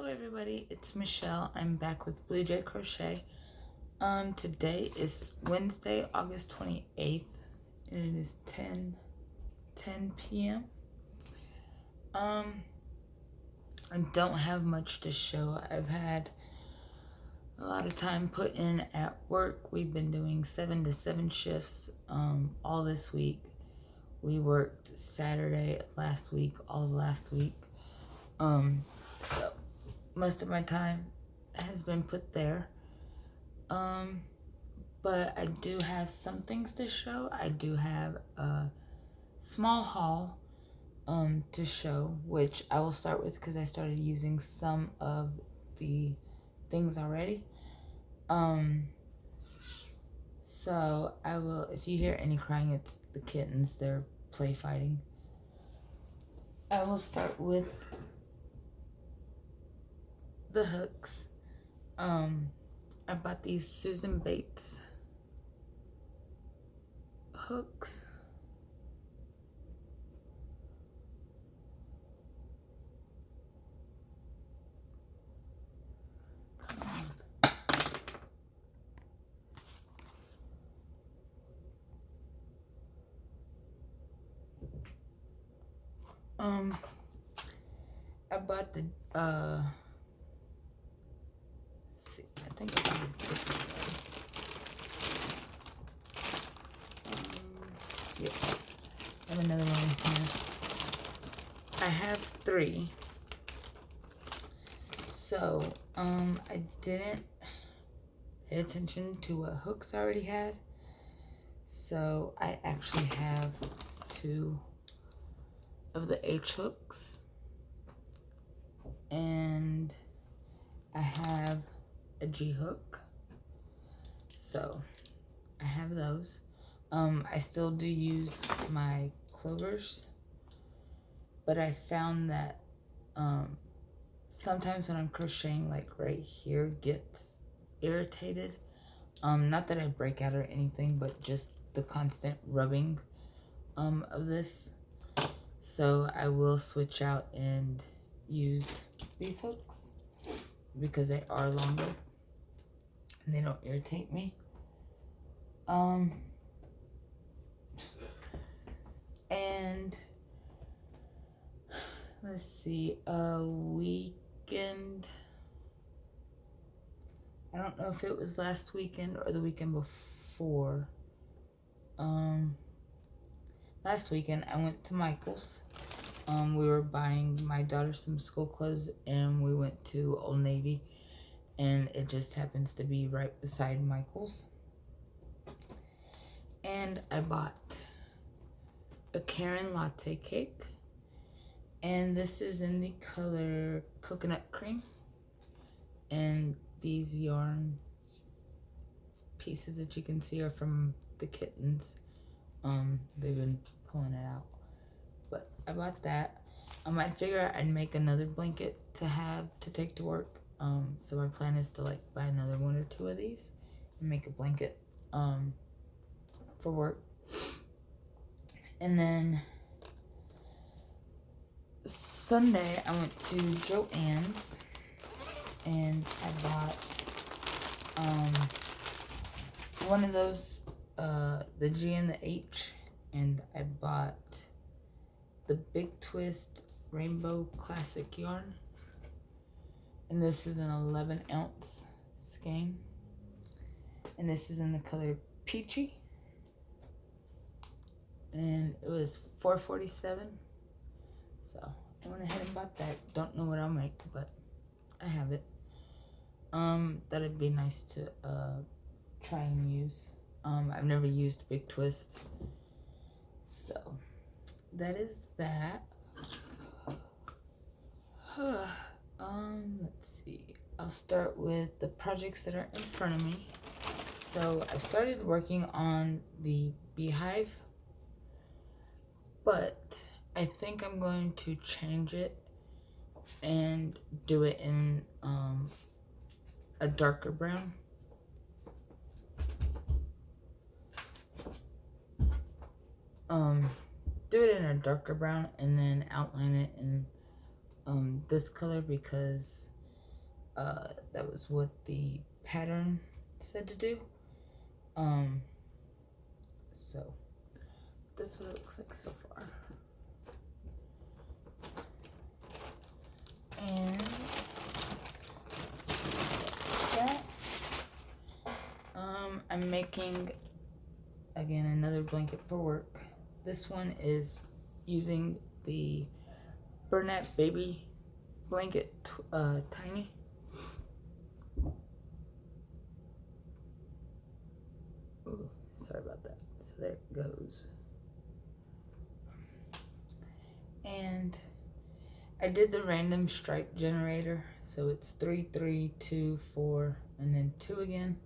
everybody, it's Michelle. I'm back with Blue Jay Crochet. Today is Wednesday, August 28th, and it is 10 p.m. I don't have much to show. I've had a lot of time put in at work. We've been doing 7 to 7 shifts all this week. We worked Saturday last week, all of last week. So most of my time has been put there. But I do have some things to show. I do have a small haul to show, which I will start with because I started using some of the things already. So I will, if you hear any crying, it's the kittens, they're play fighting. I will start with the hooks. I bought these Susan Bates hooks. I bought the let's see, I think I bought a different one. Yes, I have another one here. I have 3. So I didn't pay attention to what hooks I already had. So I actually have 2 of the H hooks. And I have a G hook. So I have those. I still do use my clovers, but I found that sometimes when I'm crocheting, like right here gets irritated. Not that I break out or anything, but just the constant rubbing of this. So I will switch out and use these hooks because they are longer and they don't irritate me. And let's see, weekend, I don't know if it was last weekend or the weekend before. Last weekend I went to Michael's. We were buying my daughter some school clothes and we went to Old Navy, and it just happens to be right beside Michael's. And I bought a Karen latte cake, and this is in the color Coconut Cream, and these yarn pieces that you can see are from the kittens. They've been pulling it out. But I bought that. I figure I'd make another blanket to have to take to work. So my plan is to like buy another 1 or 2 of these and make a blanket for work. And then Sunday I went to Joann's and I bought one of those, the G and the H, and I bought the Big Twist Rainbow Classic yarn, and this is an 11-ounce skein, and this is in the color Peachy, and it was $4.47. So I went ahead and bought that. Don't know what I'll make, but I have it. That'd be nice to try and use. I've never used Big Twist, so that is that. Let's see. I'll start with the projects that are in front of me. So I've started working on the beehive, but I think I'm going to change it and do it in a darker brown. Do it in a darker brown and then outline it in this color, because that was what the pattern said to do. So that's what it looks like so far. And that. I'm making again another blanket for work. This one is using the Bernat Baby blanket, tiny. Ooh, sorry about that. So there it goes. And I did the random stripe generator, so it's 3, 3, 2, 4, and then 2 again.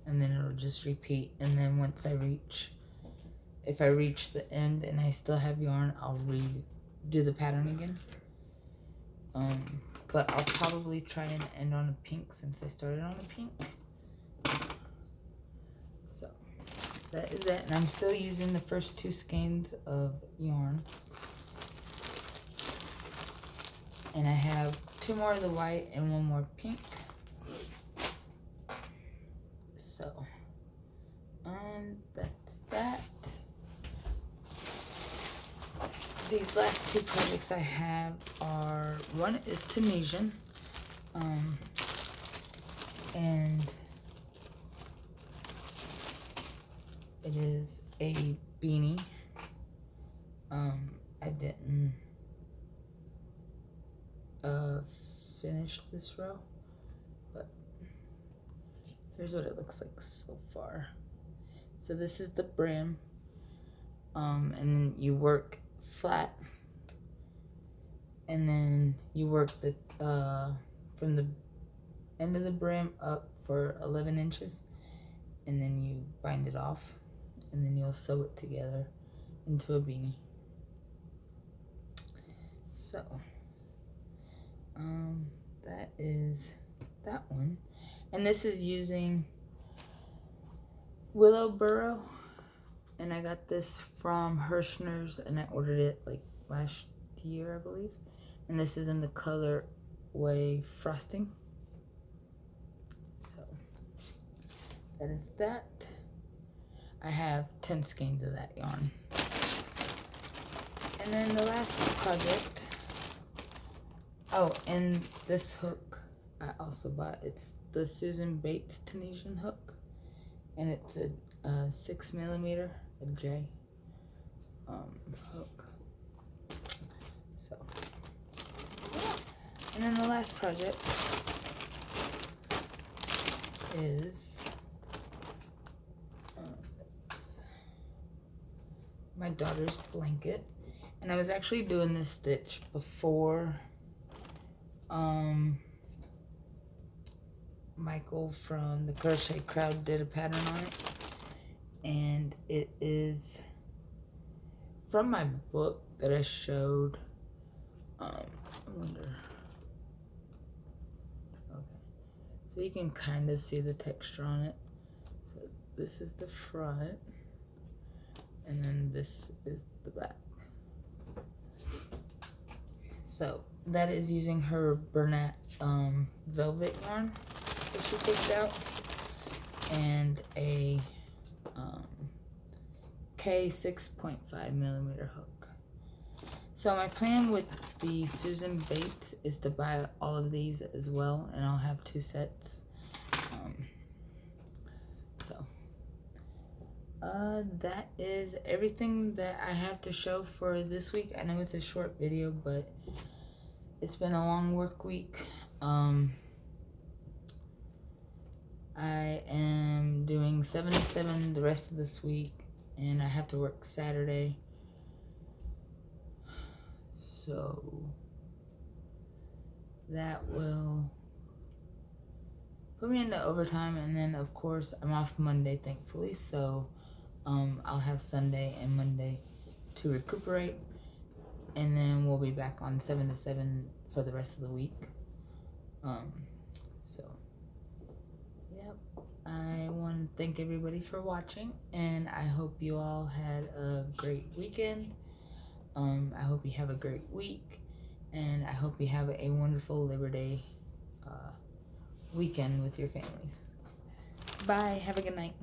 And then it'll just repeat. And then once if I reach the end and I still have yarn, I'll redo the pattern again. But I'll probably try and end on a pink since I started on a pink. So that is it. And I'm still using the first 2 skeins of yarn. And I have 2 more of the white and 1 more pink. So, that's that. These last 2 projects I have are, one is Tunisian, and it is a beanie. I didn't finish this row, but here's what it looks like so far. So this is the brim, and then you work flat, and then you work the from the end of the brim up for 11 inches, and then you bind it off, and then you'll sew it together into a beanie. So that is that one. And this is using Willowboro, and I got this from Hirschner's, and I ordered it like last year, I believe. And this is in the color Way Frosting. So that is that. I have 10 skeins of that yarn. And then the last project, oh, and this hook I also bought. It's the Susan Bates Tunisian hook, and it's a 6mm, a J hook. So, yeah. And then the last project is my daughter's blanket, and I was actually doing this stitch before Michael from the Crochet Crowd did a pattern on it, and it is from my book that I showed. I wonder. Okay, so you can kind of see the texture on it. So this is the front, and then this is the back. So that is using her Bernat velvet yarn that she picked out, and a K 6.5mm hook. So my plan with the Susan Bates is to buy all of these as well, and I'll have 2 sets. That is everything that I have to show for this week. I know it's a short video, but it's been a long work week. I am doing 7 to 7 the rest of this week, and I have to work Saturday. So that will put me into overtime, and then of course I'm off Monday, thankfully. So I'll have Sunday and Monday to recuperate, and then we'll be back on 7 to 7 for the rest of the week. So yep, I want to thank everybody for watching, and I hope you all had a great weekend. I hope you have a great week, And I hope you have a wonderful Labor Day weekend with your families. Bye. Have a good night.